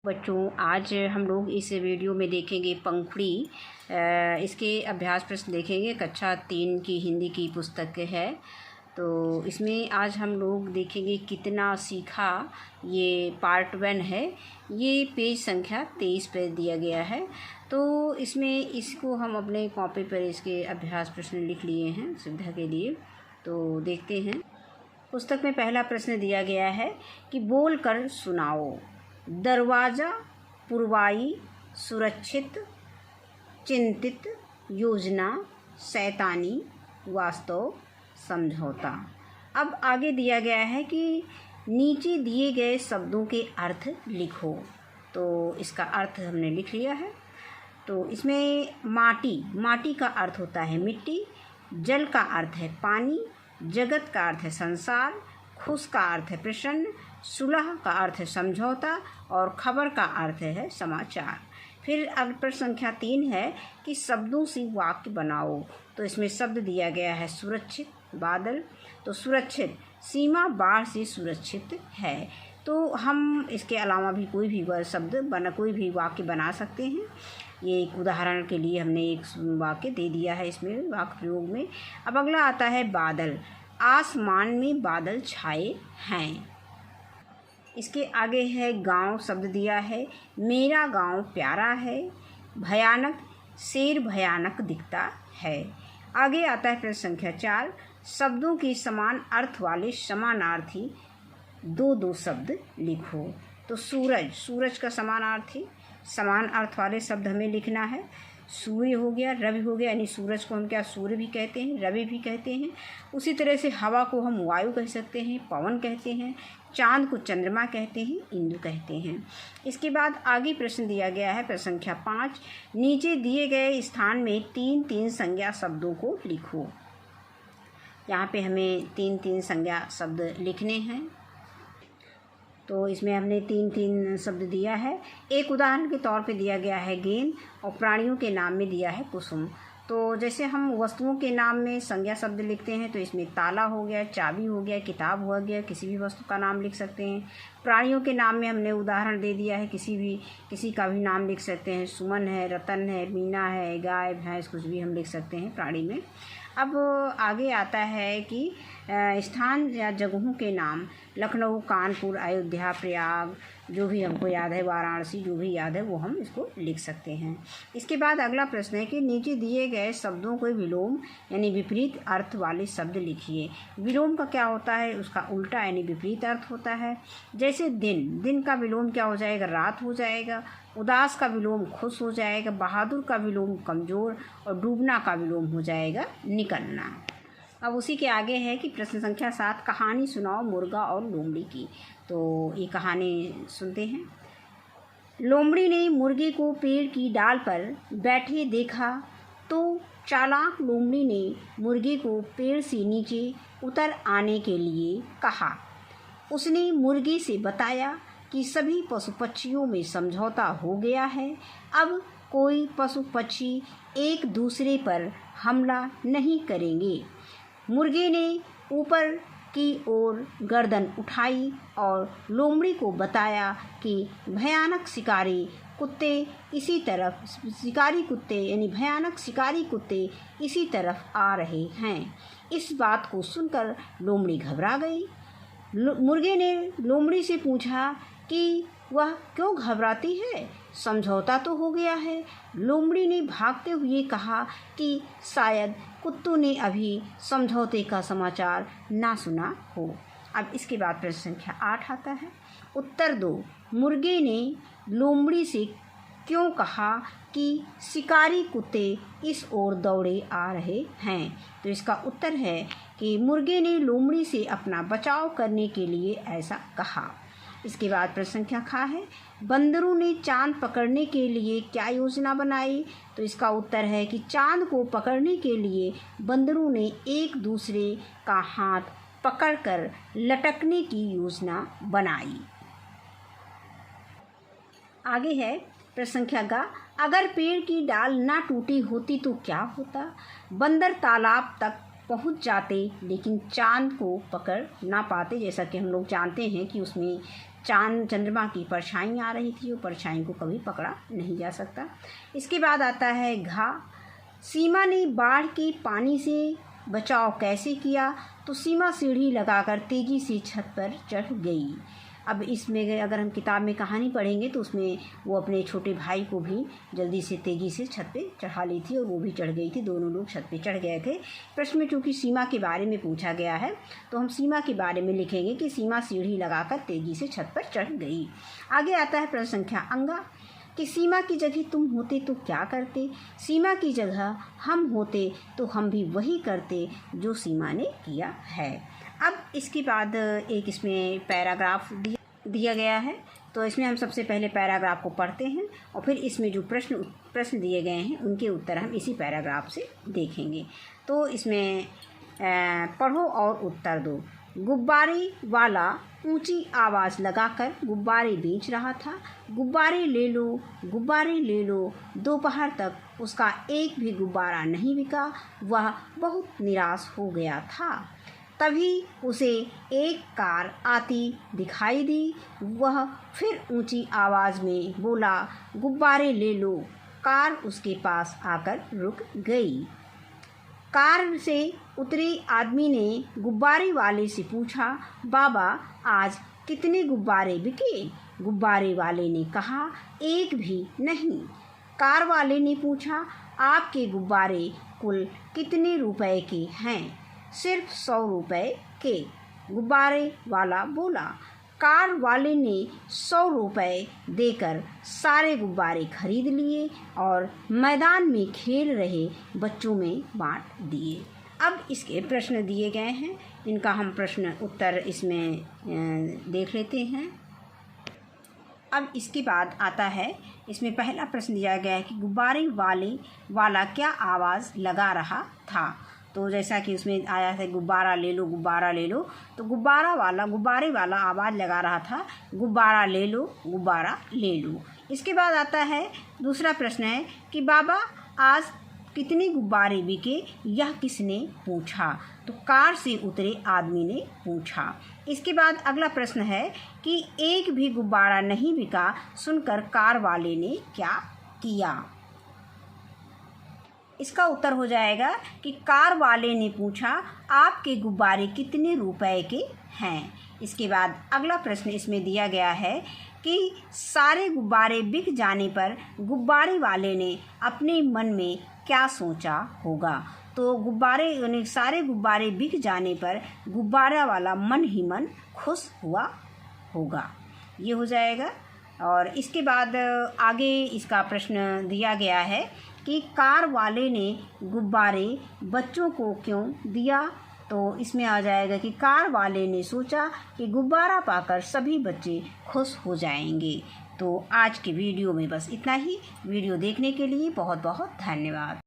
बच्चों, आज हम लोग इस वीडियो में देखेंगे पंखुड़ी। इसके अभ्यास प्रश्न देखेंगे। कक्षा 3 की हिंदी की पुस्तक है। तो इसमें आज हम लोग देखेंगे कितना सीखा। ये पार्ट 1 है। ये पेज संख्या 23 पर दिया गया है। तो इसमें इसको हम अपने कॉपी पर इसके अभ्यास प्रश्न लिख लिए हैं सुविधा के लिए। तो देखते हैं। पुस्तक में पहला प्रश्न दिया गया है कि बोल कर सुनाओ। दरवाज़ा, पुरवाई, सुरक्षित, चिंतित, योजना, शैतानी, वास्तव, समझौता। अब आगे दिया गया है कि नीचे दिए गए शब्दों के अर्थ लिखो। तो इसका अर्थ हमने लिख लिया है। तो इसमें माटी का अर्थ होता है मिट्टी, जल का अर्थ है पानी, जगत का अर्थ है संसार, खुश का अर्थ है प्रसन्न, सुलह का अर्थ है समझौता और खबर का अर्थ है समाचार। फिर अब प्रश्न संख्या 3 है कि शब्दों से वाक्य बनाओ। तो इसमें शब्द दिया गया है सुरक्षित, बादल। तो सुरक्षित, सीमा बाढ़ से सुरक्षित है। तो हम इसके अलावा भी कोई भी कोई भी वाक्य बना सकते हैं। ये एक उदाहरण के लिए हमने एक वाक्य दे दिया है इसमें वाक्य प्रयोग में। अब अगला आता है बादल। आसमान में बादल छाए हैं। इसके आगे है गांव। शब्द दिया है मेरा गांव प्यारा है। भयानक, शेर भयानक दिखता है। आगे आता है प्रश्न संख्या 4। शब्दों के समान अर्थ वाले समानार्थी दो शब्द लिखो। तो सूरज का समानार्थी, समान अर्थ वाले शब्द हमें लिखना है। सूर्य हो गया, रवि हो गया, यानी सूरज को हम क्या सूर्य भी कहते हैं, रवि भी कहते हैं। उसी तरह से हवा को हम वायु कह सकते हैं, पवन कहते हैं। चांद को चंद्रमा कहते हैं, इंदु कहते हैं। इसके बाद आगे प्रश्न दिया गया है प्रश्न संख्या 5। नीचे दिए गए स्थान में 3-3 संज्ञा शब्दों को लिखो। यहाँ पे हमें 3-3 संज्ञा शब्द लिखने हैं। तो इसमें हमने 3-3 शब्द दिया है। एक उदाहरण के तौर पे दिया गया है गेंद और प्राणियों के नाम में दिया है कुसुम। तो जैसे हम वस्तुओं के नाम में संज्ञा शब्द लिखते हैं तो इसमें ताला हो गया, चाबी हो गया, किताब हो गया, किसी भी वस्तु का नाम लिख सकते हैं। प्राणियों के नाम में हमने उदाहरण दे दिया है, किसी का भी नाम लिख सकते हैं। सुमन है, रतन है, मीना है, गाय, भैंस, कुछ भी हम लिख सकते हैं प्राणी में। अब आगे आता है कि स्थान या जगहों के नाम लखनऊ, कानपुर, अयोध्या, प्रयाग, जो भी हमको याद है, वाराणसी, जो भी याद है वो हम इसको लिख सकते हैं। इसके बाद अगला प्रश्न है कि नीचे दिए गए शब्दों को विलोम यानी विपरीत अर्थ वाले शब्द लिखिए। विलोम का क्या होता है? उसका उल्टा यानी विपरीत अर्थ होता है। जैसे दिन का विलोम क्या हो जाएगा? रात हो जाएगा। उदास का विलोम खुश हो जाएगा। बहादुर का विलोम कमज़ोर और डूबना का विलोम हो जाएगा निकलना। अब उसी के आगे है कि प्रश्न संख्या 7। कहानी सुनाओ मुर्गा और लोमड़ी की। तो ये कहानी सुनते हैं। लोमड़ी ने मुर्गे को पेड़ की डाल पर बैठे देखा तो चालाक लोमड़ी ने मुर्गे को पेड़ से नीचे उतर आने के लिए कहा। उसने मुर्गे से बताया कि सभी पशु पक्षियों में समझौता हो गया है। अब कोई पशु पक्षी एक दूसरे पर हमला नहीं करेंगे। मुर्गे ने ऊपर की ओर गर्दन उठाई और लोमड़ी को बताया कि भयानक शिकारी कुत्ते इसी तरफ आ रहे हैं। इस बात को सुनकर लोमड़ी घबरा गई। मुर्गे ने लोमड़ी से पूछा कि वह क्यों घबराती है? समझौता तो हो गया है। लोमड़ी ने भागते हुए कहा कि शायद कुत्तों ने अभी समझौते का समाचार ना सुना हो। अब इसके बाद प्रश्न संख्या 8 आता है। उत्तर दो। मुर्गे ने लोमड़ी से क्यों कहा कि शिकारी कुत्ते इस ओर दौड़े आ रहे हैं? तो इसका उत्तर है कि मुर्गे ने लोमड़ी से अपना बचाव करने के लिए ऐसा कहा। इसके बाद प्रश्न संख्या खा है। बंदरों ने चांद पकड़ने के लिए क्या योजना बनाई? तो इसका उत्तर है कि चांद को पकड़ने के लिए बंदरों ने एक दूसरे का हाथ पकड़कर लटकने की योजना बनाई। आगे है प्रश्न संख्या गा। अगर पेड़ की डाल ना टूटी होती तो क्या होता? बंदर तालाब तक पहुंच जाते लेकिन चांद को पकड़ ना पाते। जैसा कि हम लोग जानते हैं कि उसमें चांद चंद्रमा की परछाई आ रही थी, वो परछाई को कभी पकड़ा नहीं जा सकता। इसके बाद आता है घा। सीमा ने बाढ़ के पानी से बचाव कैसे किया? तो सीमा सीढ़ी लगाकर तेज़ी से छत पर चढ़ गई। अब इसमें अगर हम किताब में कहानी पढ़ेंगे तो उसमें वो अपने छोटे भाई को भी जल्दी से तेज़ी से छत पे चढ़ा ली थी और वो भी चढ़ गई थी। दोनों लोग छत पे चढ़ गए थे। प्रश्न में चूँकि सीमा के बारे में पूछा गया है तो हम सीमा के बारे में लिखेंगे कि सीमा सीढ़ी लगाकर तेज़ी से छत पर चढ़ गई। आगे आता है प्रश्न संख्या अंगा कि सीमा की जगह तुम होते तो क्या करते? सीमा की जगह हम होते तो हम भी वही करते जो सीमा ने किया है। अब इसके बाद एक इसमें पैराग्राफ दिया गया है, तो इसमें हम सबसे पहले पैराग्राफ को पढ़ते हैं और फिर इसमें जो प्रश्न दिए गए हैं उनके उत्तर हम इसी पैराग्राफ से देखेंगे। तो इसमें पढ़ो और उत्तर दो। गुब्बारे वाला ऊंची आवाज़ लगाकर गुब्बारे बेच रहा था। गुब्बारे ले लो, गुब्बारे ले लो। दोपहर तक उसका एक भी गुब्बारा नहीं बिका। वह बहुत निराश हो गया था। तभी उसे एक कार आती दिखाई दी। वह फिर ऊंची आवाज़ में बोला, गुब्बारे ले लो। कार उसके पास आकर रुक गई। कार से उतरे आदमी ने गुब्बारे वाले से पूछा, बाबा आज कितने गुब्बारे बिके? गुब्बारे वाले ने कहा, एक भी नहीं। कार वाले ने पूछा, आपके गुब्बारे कुल कितने रुपए के हैं? सिर्फ 100 रुपए के। गुब्बारे वाला बोला। कार वाले ने 100 रुपए देकर सारे गुब्बारे खरीद लिए और मैदान में खेल रहे बच्चों में बांट दिए। अब इसके प्रश्न दिए गए हैं, इनका हम प्रश्न उत्तर इसमें देख लेते हैं। अब इसके बाद आता है, इसमें पहला प्रश्न दिया गया है कि गुब्बारे वाला क्या आवाज़ लगा रहा था? तो जैसा कि उसमें आया था गुब्बारा ले लो, गुब्बारा ले लो, तो गुब्बारे वाला आवाज़ लगा रहा था, गुब्बारा ले लो, गुब्बारा ले लो। इसके बाद आता है दूसरा प्रश्न है कि बाबा आज कितने गुब्बारे बिके, यह किसने पूछा? तो कार से उतरे आदमी ने पूछा। इसके बाद अगला प्रश्न है कि एक भी गुब्बारा नहीं बिका सुनकर कार वाले ने क्या किया? इसका उत्तर हो जाएगा कि कार वाले ने पूछा, आपके गुब्बारे कितने रुपए के हैं? इसके बाद अगला प्रश्न इसमें दिया गया है कि सारे गुब्बारे बिक जाने पर गुब्बारे वाले ने अपने मन में क्या सोचा होगा? तो सारे गुब्बारे बिक जाने पर गुब्बारा वाला मन ही मन खुश हुआ होगा। ये हो जाएगा। और इसके बाद आगे इसका प्रश्न दिया गया है कि कार वाले ने गुब्बारे बच्चों को क्यों दिया? तो इसमें आ जाएगा कि कार वाले ने सोचा कि गुब्बारा पाकर सभी बच्चे खुश हो जाएंगे। तो आज के वीडियो में बस इतना ही। वीडियो देखने के लिए बहुत बहुत धन्यवाद।